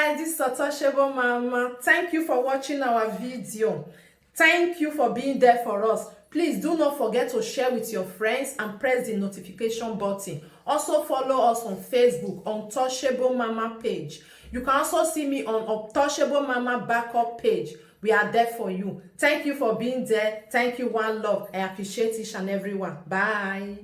guys, this is Untouchable Mama. Thank you for watching our video. Thank you for being there for us. Please do not forget to share with your friends and press the notification button. Also follow us on Facebook, Untouchable Mama page. You can also see me on Untouchable Mama backup page. We are there for you. Thank you for being there. Thank you, one love. I appreciate each and everyone. Bye.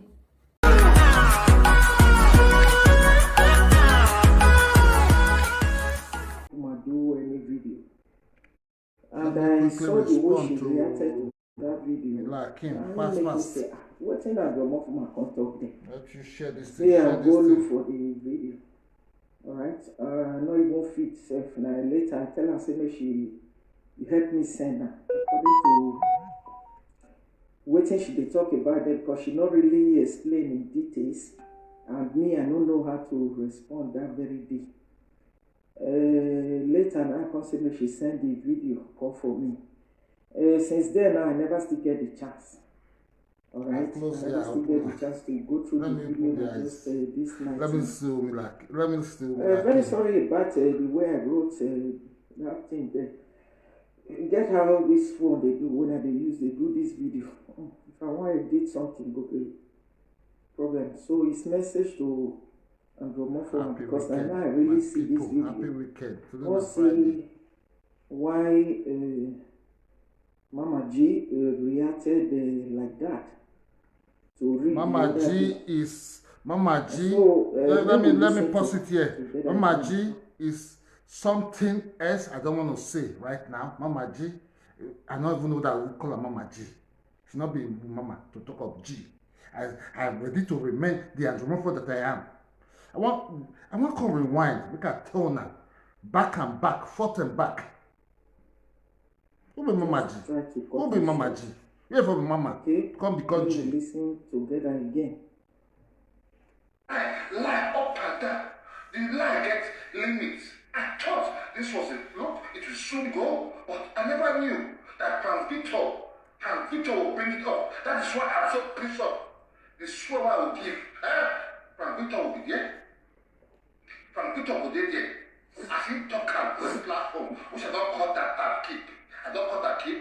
Do any video, and I saw the way she reacted to that video. Like Akim, fast. Say, what's in that Omofuma can't talk there? Let you share this thing. Yeah, go look for the video. Alright, not even fit self. Now later I tell her, say no, she help me send her according to waiting she dey talk about them, because she not really explain in details, and me I don't know how to respond that very day. Later now I consider she sent the video call for me. Since then now I never still get the chance. Alright, I never still get the chance to go through the video just this night. Let me still very sorry about the way I wrote that thing there. Get how this phone they do when they do this video. If I want to edit something, go be problem. So it's message to and Omofuma, because I now really see this video. Happy weekend. Don't see why Mama G reacted like that. To read Mama G. So, let me pause it here. Mama G is something else I don't want to say right now. Mama G, I don't even know that we call her Mama G. She's not being Mama to talk of G. I'm ready to remain the Omofuma that I am. I want to rewind. Look at Tona. Back and back, forth and back. Who be Mama G? Who be Mama G? Where from Mama? Okay. Come become G. Listen together again. I lie up and down. The lie gets limits. I thought this was a look, it will soon go, but I never knew that Frank Victor will bring it up. That is why I'm so pissed off. The swear I will give. Frank Victor will be there. Frank Victor will be there. As he talk on this platform, which I don't call that keep. I don't call that keep.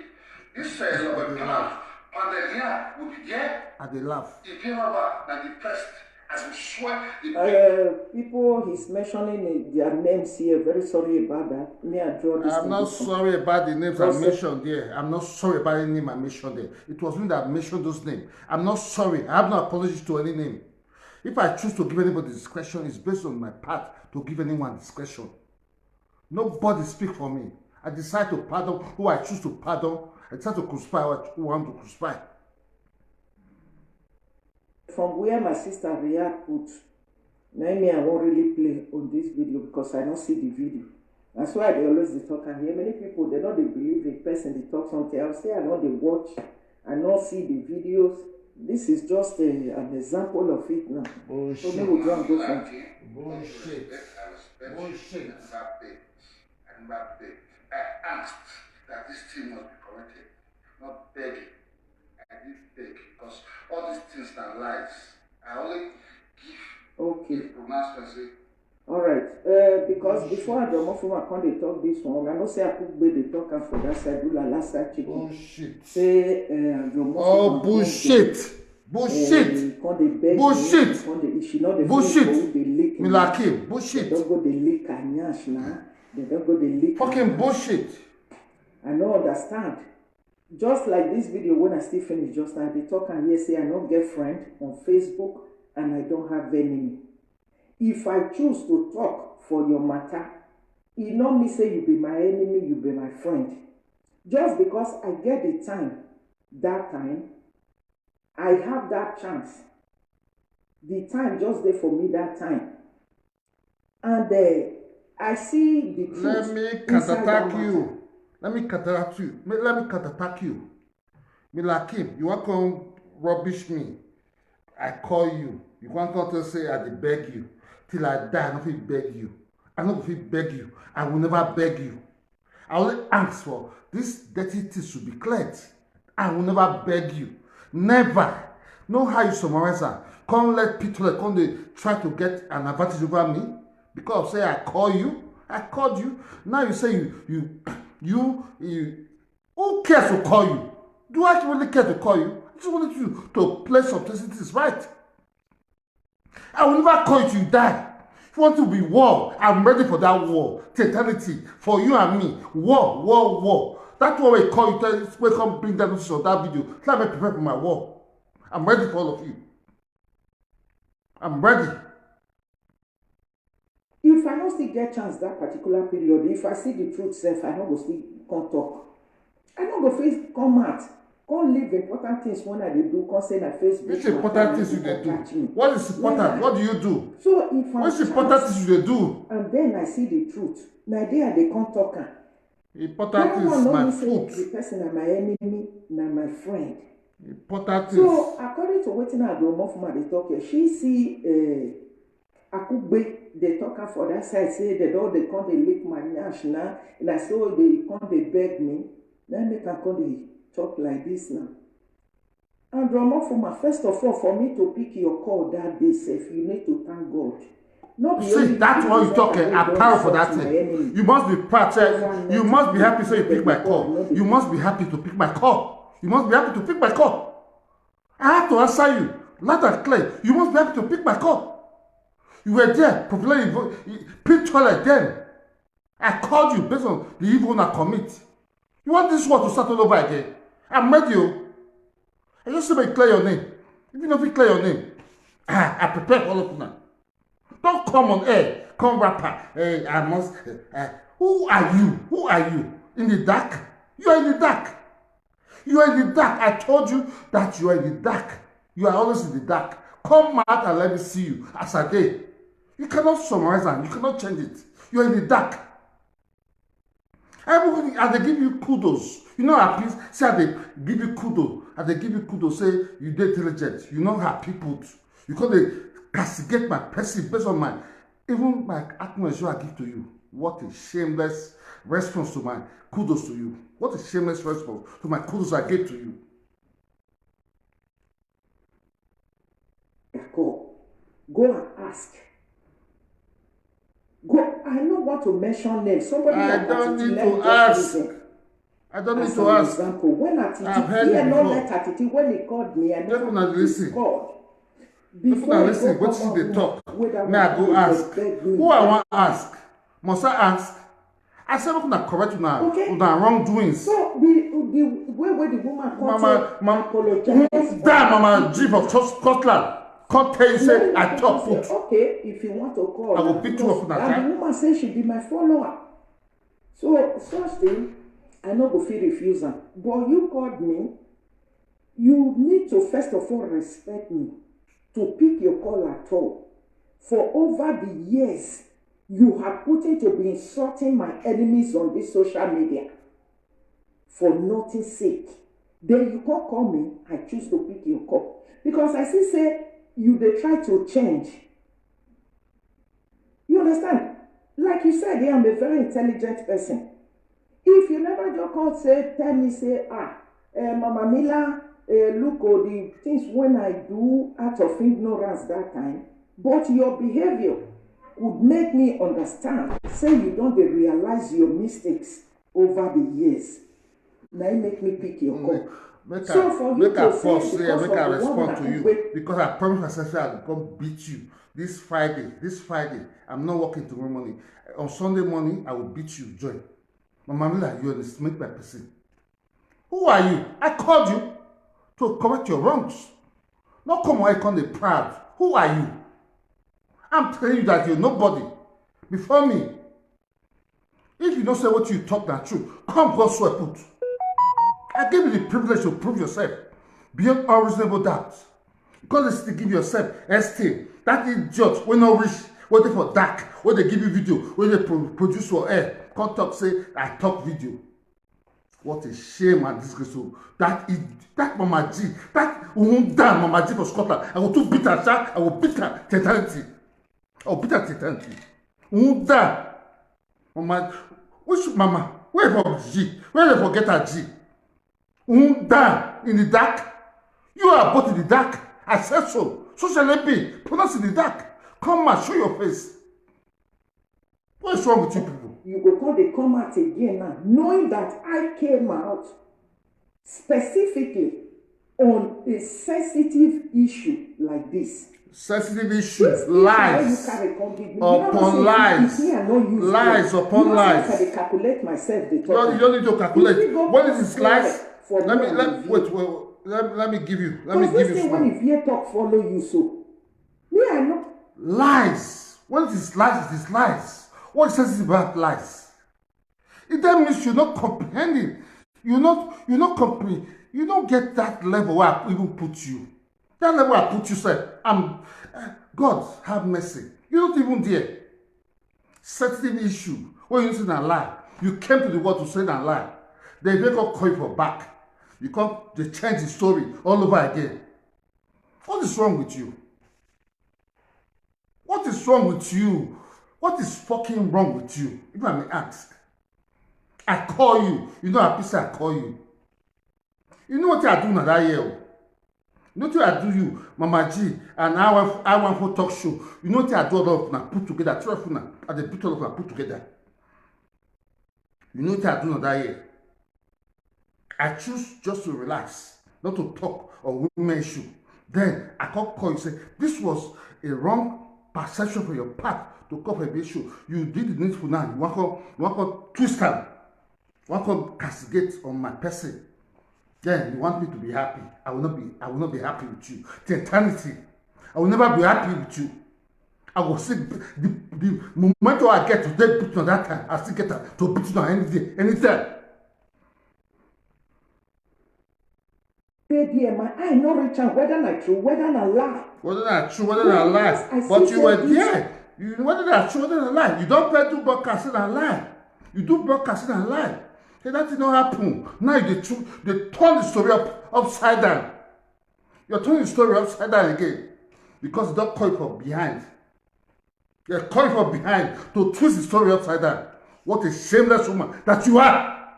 This Pandelia will be there. And they laugh. He came over and the pressed. As we swear people he's mentioning their names here. Very sorry about that. Me, I draw this. I'm not sorry about the names I mentioned there. I'm not sorry about any name I mentioned there. It was me that mentioned those names. I'm not sorry. I have no apologies to any name. If I choose to give anybody discretion, it's based on my part to give anyone discretion. Nobody speak for me. I decide to pardon who I choose to pardon. I decide to crucify who I want to crucify. From where my sister Riyadh put, now me I won't really play on this video because I don't see the video. That's why they always talk and hear many people, they don't believe the person they talk something. I'll say I know they watch, I don't see the videos. This is just an example of it now. Bullshit. So maybe we'll go from Bullshit. Bullshit. And I asked that this thing must be corrected, not begging. I did beg because all these things are lies. I only give pronouncement. Alright, because before I don't Omofuma come they talk this one, I know say I could be the talk and for that side, do la last side chicken. Bullshit. Say oh bullshit. Bullshit. Bullshit. Bullshit. Me like him. Bullshit. They don't go the lick and nyash now. They don't go the lick. Fucking bullshit. I don't understand. Just like this video when I still finish just now, they talk and here say I don't get friend on Facebook and I don't have enemy. If I choose to talk for your matter, it not me say you be my enemy, you be my friend. Just because I get the time, that time, I have that chance. The time just there for me that time. And I see the truth. Let me counterattack you. Let me counterattack you. Me like him. You want to come rubbish me? I call you. You want to come to say I beg you. Till I die, I don't feel beg you. I don't feel beg you. I will never beg you. I only ask for this dirty thing should be cleared. I will never beg you. Never. Know how you summarize her. Come let people come they try to get an advantage over me because say I call you. I called you. Now you say you who cares to call you? Do I really care to call you? I just wanted you to play some things right. I will never call you till you die. If you want to be war, I'm ready for that war. To eternity. For you and me. War, war, war. That's why we call you. We come bring that notice of that video. Let me prepare for my war. I'm ready for all of you. I'm ready. If I don't still get chance that particular period, if I see the truth self, I don't go still come talk. I don't go face come out. Come leave important things when I do, come say na Facebook. Which important things you do? What is important? Yeah. What do you do? So if which important things you do? And then I see the truth. Now there they come talk. Important things my food. The person na my enemy, na my friend. Important things. So according to wetin I do, Omofuma dey talk here, she see Akugbe they talk for that side, say they don't they come they lick my nyash now, and I saw they come they beg me. Then they can come they talk like this now. And Omofuma, first of all, for me to pick your call that day, safe, you need to thank God. Not see, that's why you talking. I'm proud for that thing. You must be proud. You must be happy so you pick my call. You must be happy to pick my call. You must be happy to pick my call. I have to answer you loud and clear. You must be happy to pick my call. You were there, popularly pick toilet then. I called you based on the evil I commit. You want this war to start all over again? I'm ready. I just say clear your name. If you don't clear your name, I prepare all of you now. Don't come on air, come rapper. Hey, I must. Who are you? Who are you? In the dark? You are in the dark. You are in the dark. I told you that you are in the dark. You are always in the dark. Come out and let me see you as a day. You cannot summarize and you cannot change it. You are in the dark. Everybody, and they give you kudos. You know how people say they give you kudos. And they give you kudos, say you did intelligent. You know how people, you call they castigate my person based on my, even my acknowledgement I give to you. What a shameless response to my kudos to you. What a shameless response to my kudos I gave to you. Go and ask. Go. I don't want to mention names. Somebody I don't need to ask. I don't need to ask. Example, when Atiti, when he called me, I never called. Before I listen, what is the talk? May I go ask? Who I want to ask? Must I ask? I said, I'm not correct now. Okay. Wrongdoings. So the way the woman Mama, damn, Mama, Jeep of Scotland. Can't tell you, say, I talk food. Okay, if you want to call, I will pick you up that time. The woman says she'll be my follower. So, such thing, I know go feel refuse her. But you called me, you need to first of all respect me to pick your call at all. For over the years, you have put into be insulting my enemies on this social media for nothing's sake. Then you can't call me, I choose to pick your call. Because I see say, you they try to change. You understand? Like you said, I'm a very intelligent person. If you never just call, say, tell me, say, Mama Mila, look all the things when I do out of ignorance that time, but your behavior would make me understand. Say you don't realize your mistakes over the years. Now it make me pick your call. Make I pause here, make I respond to you. Because I promised myself I will come beat you this Friday. This Friday. I'm not working tomorrow morning. On Sunday morning, I will beat you, Joy. Mama Mila, you understand my person. Who are you? I called you to correct your wrongs. Not come away come the proud. Who are you? I'm telling you that you're nobody. Before me. If you don't say what you talk that true, come go swear put. I gave you the privilege to prove yourself beyond all reasonable doubt. Because they still give yourself esteem. That idiot when not rich, waiting for dark, when they give you video, when they produce for air, come talk say I talk video. What a shame and disgrace. That Mama G, that won't damn Mama G for Scotland. I will too beat her, I will beat her to eternity. I will beat her to eternity. Won't damn Mama. Which Mama? Where for G? Where they forget her G? Down in the dark. You are both in the dark. I said so. So shall it be. Put us in the dark. Come and show your face. What is wrong with you people? you go call they come out again now, knowing that I came out specifically on a sensitive issue like this. Sensitive issues, lies upon lies, lies upon lies. I calculate myself. You don't need to calculate. What is this lies? Let me give you. Let me give you. When if you talk, follow you so. Me, I know. Lies. What is lies? It is lies. What is sensitive about lies? It then means you're not comprehending. You're not comprehending. You don't get that level where I even put you. That level I put you, sir. God have mercy. You don't even dare. Sensitive issue. When you say a lie, you came to the world to say a lie. They make up call you for back. You come, they change the story all over again. What is wrong with you? What is wrong with you? What is fucking wrong with you? If I may ask. I call you. You know how pissed I call you. You know what I do now that year? You know what I do you, Mama G, and I want for talk show. You know what I do all of now put together, 12 now, and they put all of them put together. You know what I do now that year? I choose just to relax, not to talk on women issue. Then I call you say, this was a wrong perception for your part to come for the issue. You did the needful now. You want to twist them. You want to castigate on my person. Then you want me to be happy. I will not be happy with you. To eternity. I will never be happy with you. I will see the moment I get to take put on that time, I still get to put it on any day, anytime. I know Richard, whether not true, whether not lie. Whether not true, whether not lie. But you were there. You whether not true, whether not lie. You don't play do broadcasting and lie. You do broadcasting and lie. Hey, that did not happen. Now they turn the story upside down. You're turning the story upside down again. Because you don't call it from behind. You're calling from behind to twist the story upside down. What a shameless woman that you are.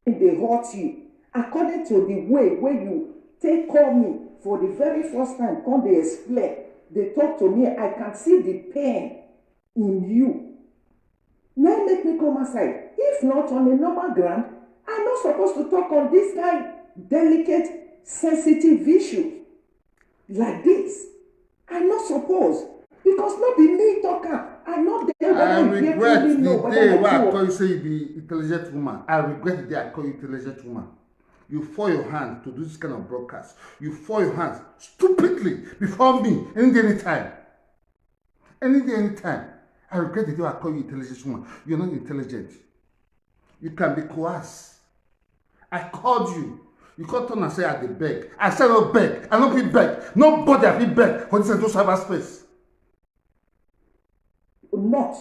They hurt you. According to the way where you take call me for the very first time, come they explain. They talk to me, I can see the pain in you. Now let me come aside. If not on a normal ground, I'm not supposed to talk on this kind of delicate, sensitive issue like this. I'm not supposed. Because not be me talking. I'm not there. I regret the day where I call you say you be intelligent woman. I regret the day I call you intelligent woman. You fall your hand to do this kind of broadcast. You fall your hands stupidly before me any day, anytime. Any day, anytime. I regret the day I call you intelligent woman. You're not intelligent. You can be coerced. I called you. You can't turn and say I did beg. I said no beg. I don't be beg. Nobody have been beg for this and those cyberspace. Not.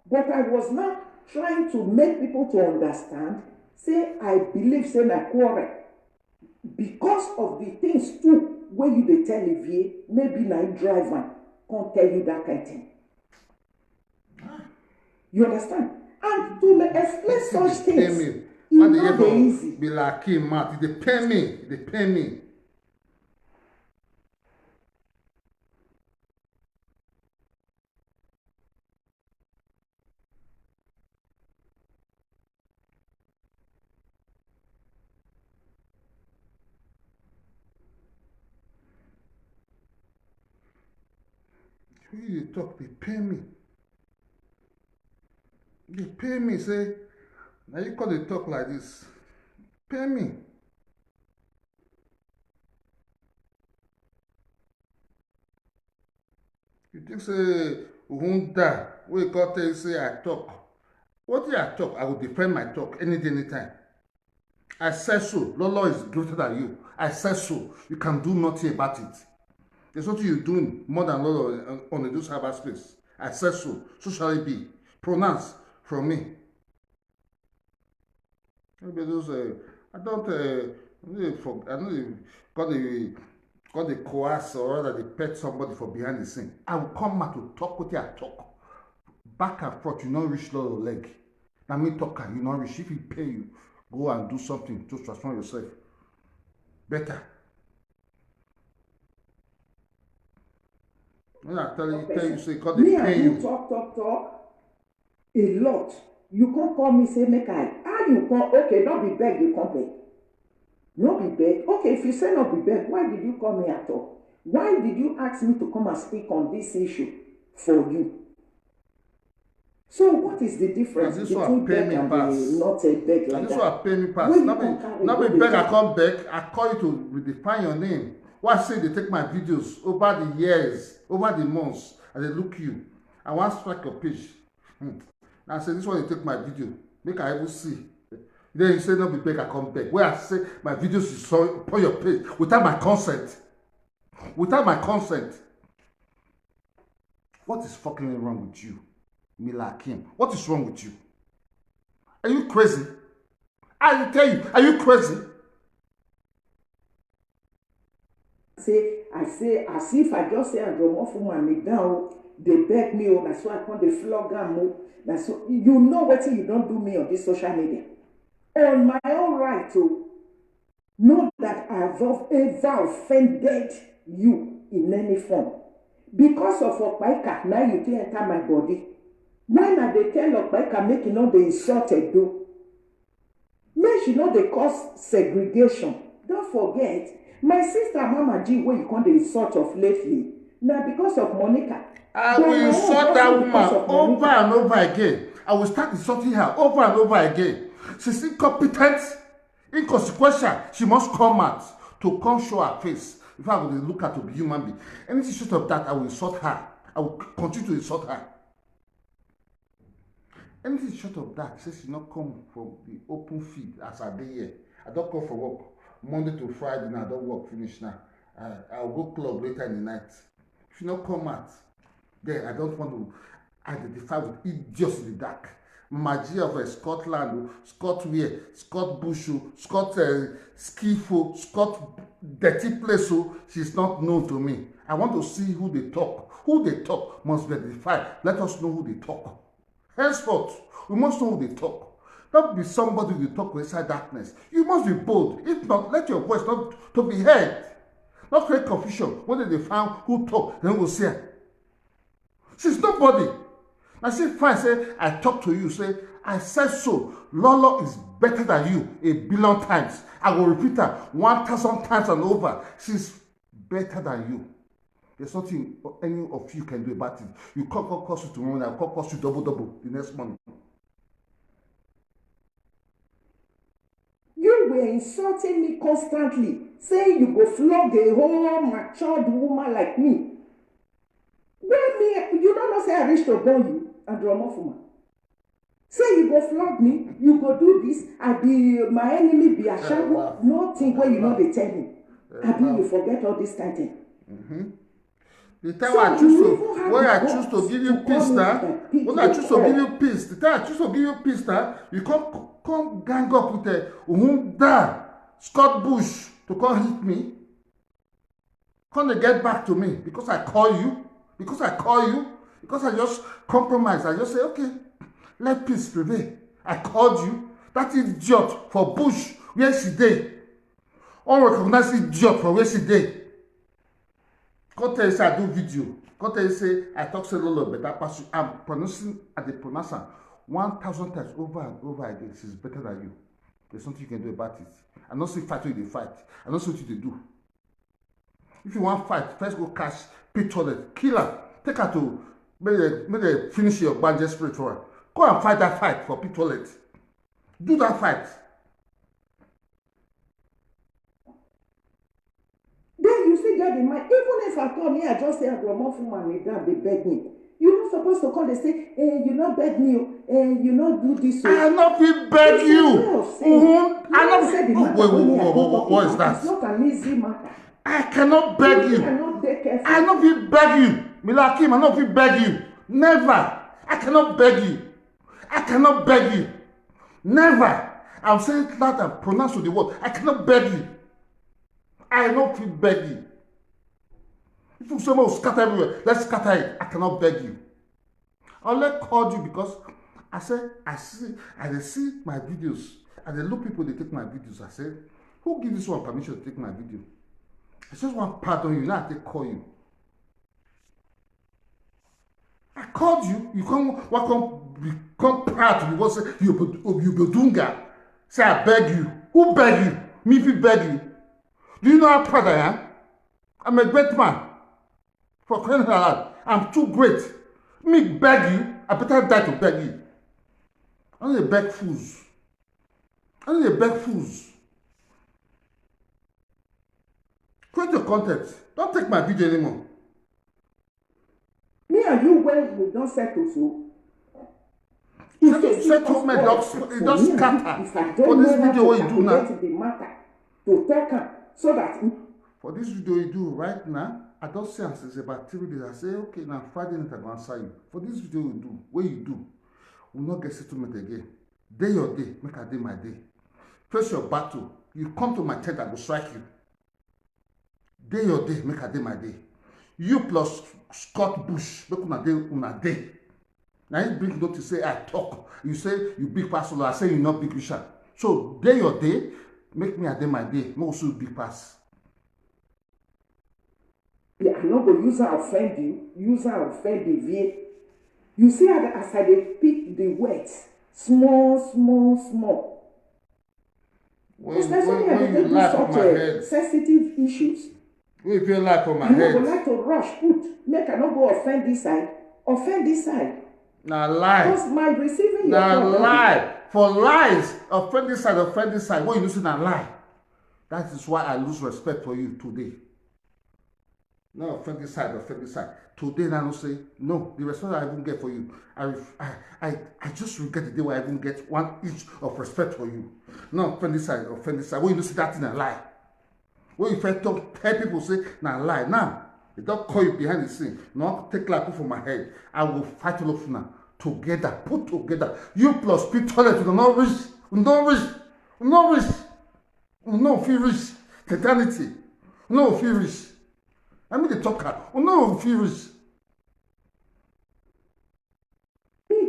But I was not trying to make people to understand. Say I believe say na quarrel. Because of the things too where you dey tell Olivier, maybe na driver can't tell you that kind of thing. You understand? And to explain such things, it's not very easy. Be like Akim, Matt. They pay me. They pay me. When you talk, they pay me. They pay me, say, now you call they talk like this. Pay me. You think say, Uhunda, we got to say I talk. What did I talk? I will defend my talk any day, anytime. I said so. Lolo is greater than you. I said so. You can do nothing about it. There's nothing you're doing more than Lolo on the cyberspace. I said so. So shall it be. Pronounce from me. Maybe those I don't got the coerce or rather they pet somebody for behind the scene. I will come back to talk with you. I talk. Back and forth, you not reach Lolo leg. Now me talk you not reach. If he pay you, go and do something to transform yourself. Better. When I tell you, say, God, they pay you. Talk. a lot. You can't call me say make I. How you come? Okay, not be beg, you come beg. No be beg. Okay, if you say not be beg, why did you call me at all? Why did you ask me to come and speak on this issue for you? So what is the difference between beg and not a beg like that? This one pay me pass. Not be beg, I come beg. I call you to redefine your name. Why say they take my videos over the years, over the months, and they look you. I want to strike your page. I say this one they take my video. Make I even see. Then you say not be beg, I come beg. Where I say my videos is upon your page without my consent. Without my consent. What is fucking wrong with you? Omila Akim, what is wrong with you? Are you crazy? I tell you, are you crazy? I say, as if I just say Omofuma and me down, they beg me, that's why I come the flog and that's so you know what you don't do me on this social media. On my own right to know that I have ever offended you in any form. Because of Okpaika, now you can't enter my body. When I dey tell Okpaika make you know they insulted though. Make you know they cause segregation. Don't forget, my sister Mama G, where you come the insult of lately. Now because of Monica. I will insult that woman over and over again. I will start insulting her over and over again. She's incompetent, inconsequential. She must come out to come show her face. If I would look at her to be human being. Anything short of that, I will insult her. I will continue to insult her. Anything short of that, says she not come from the open field as I dey here. I don't come for work Monday to Friday now. I don't work finish now. I'll go club later in the night. If you not come out, then I don't want to identify with idiots in the dark. Magie of Scotland, Scott Weir, Scott Bush, Scott Skifo, Scott Dirty Place. She's not known to me. I want to see who they talk. Who they talk must be identified. Let us know who they talk. Henceforth, we must know who they talk. Don't be somebody who talk inside darkness. You must be bold. If not, let your voice not to be heard. Not create confusion. When they find who talk, then we'll see her. She's nobody. I say, fine, say, I talk to you, say, I said so. Lolo is better than you 1 billion times. I will repeat her 1,000 times and over. She's better than you. There's nothing any of you can do about it. You can't cost you tomorrow, and I'll cost you double the next morning. You were insulting me constantly, saying you go flog a whole matured woman like me. Well, me, you don't know say I reached to burn you and Omofuma. Say you go flog me, you go do this, I be my enemy be a shadow. Nothing where you know they tell me. I be you forget all this kind of thing. The time I choose to give you peace now, when I choose to give you peace, the time I choose to give you peace now, you come gang up with a Scott Bush to come hit me. Come to get back to me because I call you, because I just compromise. I just say, okay, let peace prevail. I called you. That idiot for Bush, where she dey? Unrecognized idiot for where she dey? Come tell you say I do video. Come tell you say I talk say Lolo better pass you. I'm pronouncing at the pronouncer 1,000 times over and over again. She's better than you. There's nothing you can do about it. I don't see fight where they fight. I don't see what you do. If you want fight, first go catch picture, kill her, take her to make they finish your bandage spirit for her. Go and fight that fight for picture. Do that fight. Then you see God in mind, even if I come here, I just say Omofuma and down, they beg me. You're not supposed to call, they say, you not beg me, you not do this. I not be beg you. I not say the matter. What is that? It's not an easy matter. I cannot beg you. I not be beg you. Omila Akim, I not be beg you. Never. I cannot beg you. I cannot beg you. Never. I'm saying that and pronounce with the word. I cannot beg you. I not feel beg you. If you say more scatter everywhere, let's scatter it. I cannot beg you. I'll let call you because I see my videos. And they look people, they take my videos. I say, who give this one permission to take my video? I just want pardon you. Now I take call you. I called you. You come become proud because you be dunga. Say I beg you. Who beg you? Me if you beg you. Do you know how proud I am? I'm a great man. For crying out loud, I'm too great. Me beg you, I better die to beg you. I don't beg fools. I don't beg fools. Create your content. Don't take my video anymore. Me and you, when we don't settle, so Settlement, it just scatter. For this video, what you do now? The matter to take her so that. For this video you do right now, I don't say it's about 3 days. I say, okay, now Friday night I will answer you. For this video you do, what you do, will not get settlement again. Day your day, make a day my day. Face your battle. You come to my tent, I will strike you. Day your day, make a day my day. You plus Scott Bush, make una day. Now you bring notice say I talk. You say you big pass, I say you not big Richard. So day your day, make me a day my day. No also big pass. Yeah, I'm not going to use her offend you. Use her offend the VA. You see as I pick the words, small. Especially when you laugh on my head. Sensitive issues. If you laugh on my head. head. I would like to rush, make I not go offend this side. Now lie. Because my receiving your now lie. For lies, offend this side. What you losing and lie. That is why I lose respect for you today. No, offend this side. Today, I don't say, no, the respect I even get for you, I just regret the day where I even get 1 inch of respect for you. No, offend this side. When you see that thing, I lie. When you first tell people, say, now lie. Now, they don't call you behind the scene. No, take like put for my head. I will fight all of now. Together, put together. You plus Pete Toilet, will not reach. We no feel rich. Eternity. No feel rich. I mean the talker. No feel rich.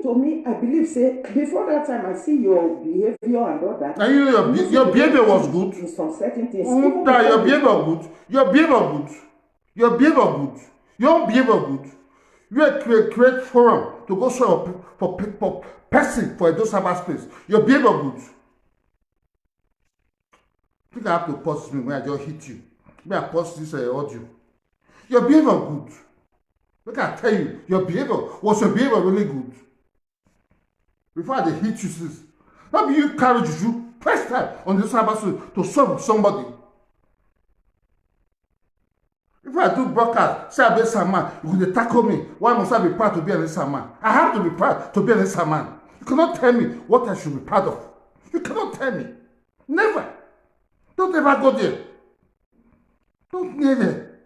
To me, I believe, say, before that time, I see your behavior and all that. And your behavior was good. In some certain things. Your behavior good. Your behavior good. You create forum to go show for person for a cyberspace. Your behavior good. I think I have to pause me when I just hit you. May I pause this audio? Your behavior good. Look, I tell you, your behavior really good. Before they hit you, sis. Not be you carry juju first time on the cyberspace to serve somebody. If I do broadcast, say I be some man, you will tackle me. Why must I be proud to be an man? I have to be proud to be an man. You cannot tell me what I should be proud of. You cannot tell me. Never. Don't ever go there. Don't never.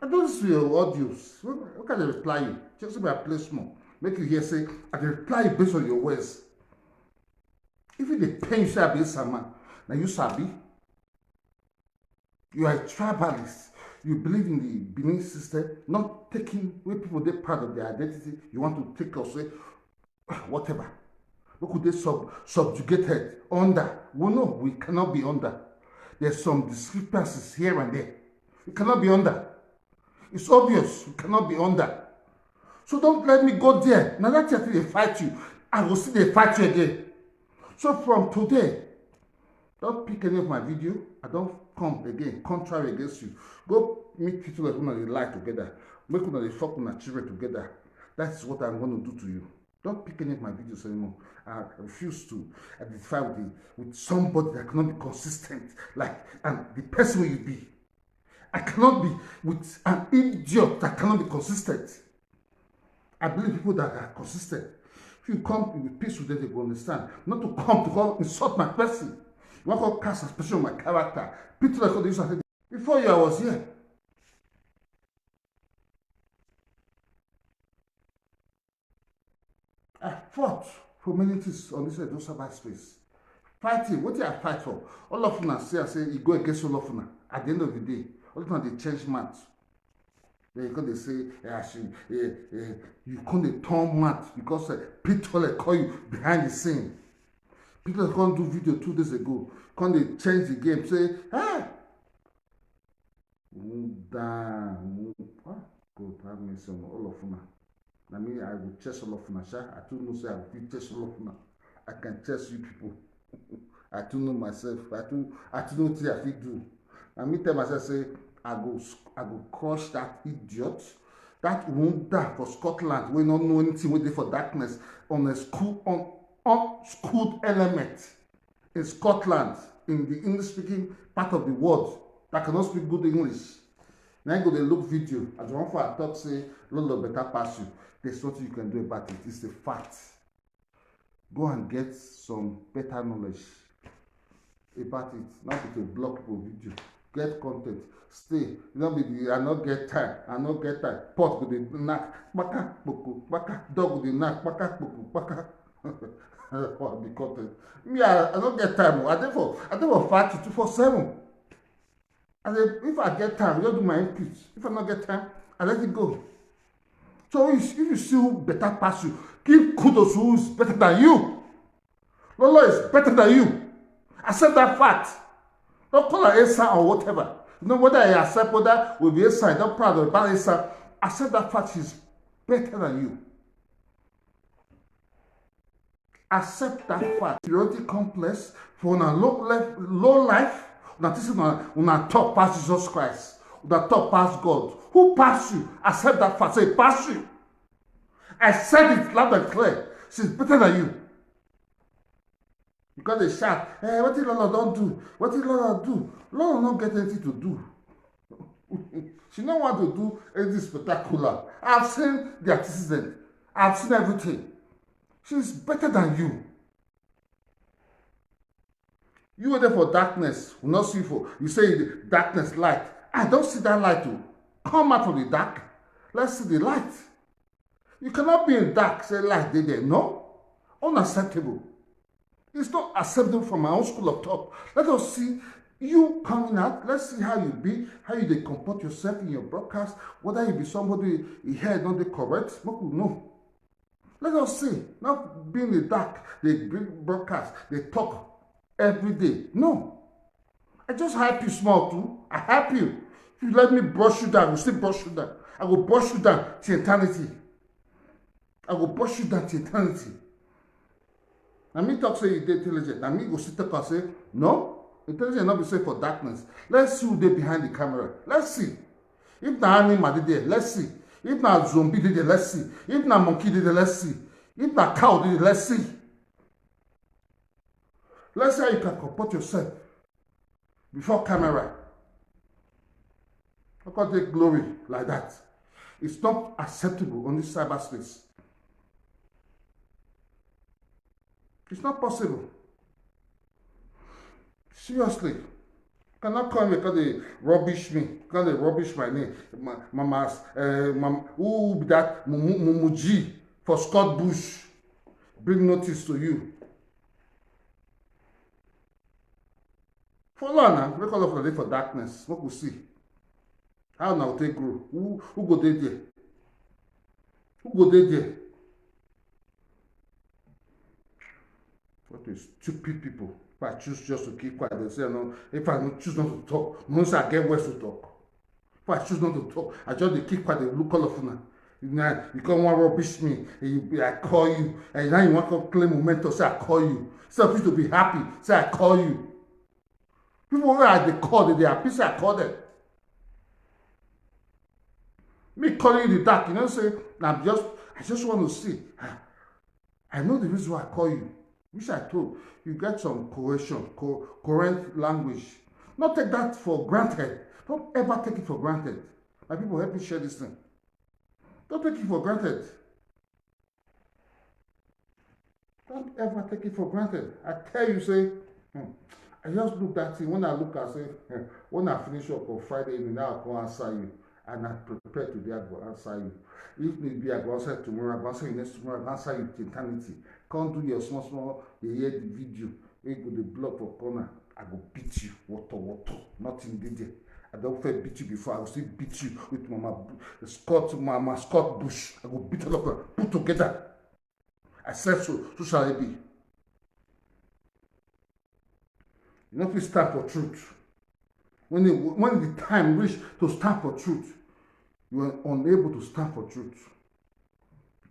I don't see your audios. Look at the reply you. Just say I play small. Make you hear say, I can reply you based on your words. If you the pain you say I be some man, now you sabi. You are a tribalist. You believe in the Benin system, not taking where people they part of their identity. You want to take or say whatever. What could they subjugated under? Well, no, we cannot be under. There's some discrepancies here and there. We cannot be under. It's obvious we cannot be under. So don't let me go there. Now that's after they fight you. I will see they fight you again. So from today, don't pick any of my video. I don't come again, contrary against you. Go meet people that want to lie together. Make them they fuck with my children together. That's what I'm going to do to you. Don't pick any of my videos anymore. I refuse to identify with somebody that cannot be consistent. And the person will you be. I cannot be with an idiot that cannot be consistent. I believe people that are consistent. If you come with peace with them, they will understand. Not to come insult my person. You want to cast a special on my character. People like this, I said, before you, I was here. I fought for many things on this cyberspace. Fighting, what did I fight for? All of them say, you go against all of them. At the end of the day, all of them, they change match. Then you say, you can't turn mad because people call you behind the scene. People can't do video 2 days ago. Can't they change the game? Say, ah, damn, what? God have mercy on all of them. I mean, I will chase all of una, sha. I too know say I will chase all of una. I can chase you people. I too know myself. I too know what I fit do. I me tell myself say I go crush that idiot, that wonder for Scotland. We don't know anything with for darkness on a school unschooled element in Scotland, in the English speaking part of the world that cannot speak good English. Now go they look video. As one for I talk say Lolo better pass you. There's nothing you can do about it. It's a fact. Go and get some better knowledge about it. Not with a blog people video. Get content. Stay. You don't be the I not get time. I not get time. Pot go the knack. Baka boko. Baka dog go the knack. Baka boko. Baka. What be content? Me, I don't get time. I therefore fight 247. And if I get time, I just do my inputs. If I not get time, I let it go. So if you see who better pass you, give kudos to who is better than you. Lolo is better than you. Accept that fact. Don't call her Asa or whatever. You know whether I accept whether will be Asa, not proud of about Asa. Accept that fact she's better than you. Accept that fact. Inferiority complex for a low life. Una talk past Jesus Christ. Una talk past God. Who passed you? Accept that fact. Say, pass you. I said it loud and clear. She's better than you. Because they shout, hey, what did Lola don't do? What did Lola do? Lola don't get anything to do. She don't want to do anything spectacular. I've seen the antecedent. I've seen everything. She's better than you. You were there for darkness, will not see for. You say darkness, light. I don't see that light too. Come out from the dark. Let's see the light. You cannot be in dark, say light there. No. Unacceptable. It's not acceptable from my own school of thought. Let us see you coming out. Let's see how you be, how you comport yourself in your broadcast, whether you be somebody you hear not the correct. No. Let us see. Not being in the dark, they broadcast, they talk every day. No. I just hype you small too. I hype you. If you let me brush you down, I will still brush you down. I will brush you down to eternity. I will brush you down to eternity. And me talk say you dey intelligent. And me go sit up and say, no, intelligent not be safe for darkness. Let's see who they behind the camera. Let's see. If na animal dey there, let's see. If na zombie dey there, let's see. If na monkey dey there, let's see. If na cow dey there, let's see. Let's see how you can comport yourself before camera. How can take glory like that? It's not acceptable on this cyberspace. It's not possible. Seriously. You cannot come because they rubbish me. Because they rubbish my name. Mama's, who be that Mumuji for Scott Bush. Bring notice to you. Follow now. Make all of the day for darkness. What we see. How now take grow? Who go there? Who go there? What is stupid people? If I choose just to keep quiet, they say no. If I don't choose not to talk, once I get worse to talk. If I choose not to talk, I just keep quiet. They look all of now. You come want rubbish me, and I call you, and now you want to claim momentum. Say I call you. Instead of you to be happy, say I call you. People where they call, they happy. Say I call them. Me calling you the dark, you know, say I just want to see. I know the reason why I call you. Which I told you get some cohesion, current language. Not take that for granted. Don't ever take it for granted. My people, help me share this thing. Don't take it for granted. Don't ever take it for granted. I tell you, say, I just look at it. When I look, I say, when I finish up on Friday evening, I'll go answer you. And I prepare today, I go answer you. If need be, I go answer tomorrow, I go answer you next tomorrow, I go answer you to eternity. Can't do your small, you hear the video, you go the block for corner, I go beat you, Wortoworto, nothing did there. I don't feel beat you before, I will still beat you with my Scott Bush. I go beat all of them, put together. I said so shall it be. You know, if you stand for truth. When the time reach to stand for truth, you are unable to stand for truth.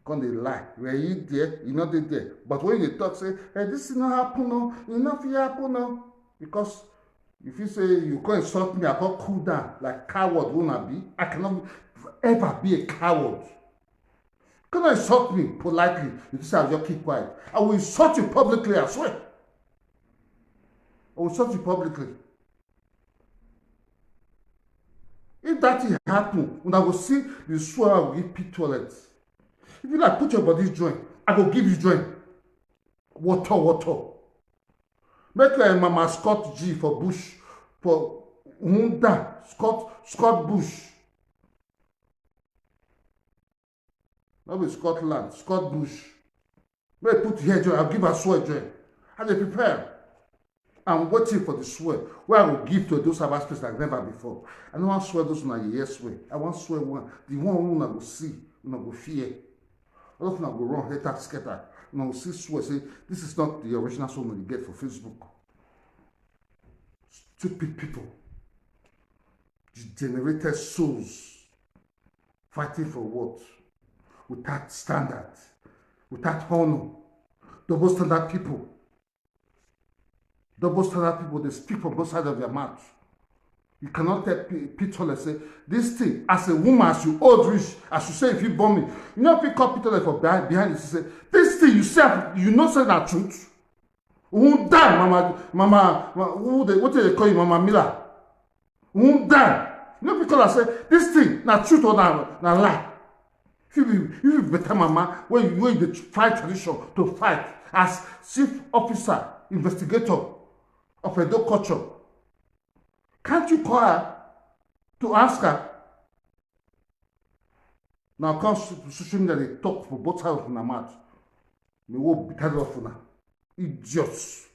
Come they lie. Were you there? You not there. But when you talk, say, hey, this is not happen, no. It not happen, no. Because if you say you go insult me, I go cool down like coward wanna be. I cannot ever be a coward. You cannot insult me politely. You just have just keep quiet. I will insult you publicly, I swear. I will insult you publicly. If that thing happen, when I will see the swear I will give pit toilets. If you like put your body joint, I will give you joint. Wortoworto. Make Mama Scott G for Bush, for Hunda, Scott Bush. Not with Scotland, Scott Bush. May put here joint, I'll give her swear joint. And they prepare. I'm waiting for the swear where I will give to those Sabbath space like never before. I don't want to swear those on a yes swear. I want to swear one, the one who I will see, who I will fear. All of them will run, hater, scatter. And I will see swear, say, this is not the original song that you get for Facebook. Stupid people. Degenerated souls. Fighting for what? Without standard. Without honor. Double standard people. Double standard people, they speak from both sides of their mouth. You cannot tell Peter and say, this thing, as a woman, as you old rich, as you say, if you born me, you know, pick up Peter from behind you say, this thing you say, you know, say that truth. Who die, mama, what do they call you, Mama Omila? Who die? You know, because I say, this thing, not truth or not lie. You be better, mama, when you fight tradition to fight as chief officer, investigator of a dog culture. Can't you call her to ask her? Now, come to social media, they talk for both sides of the mouth. They will be tired of her. Idiots.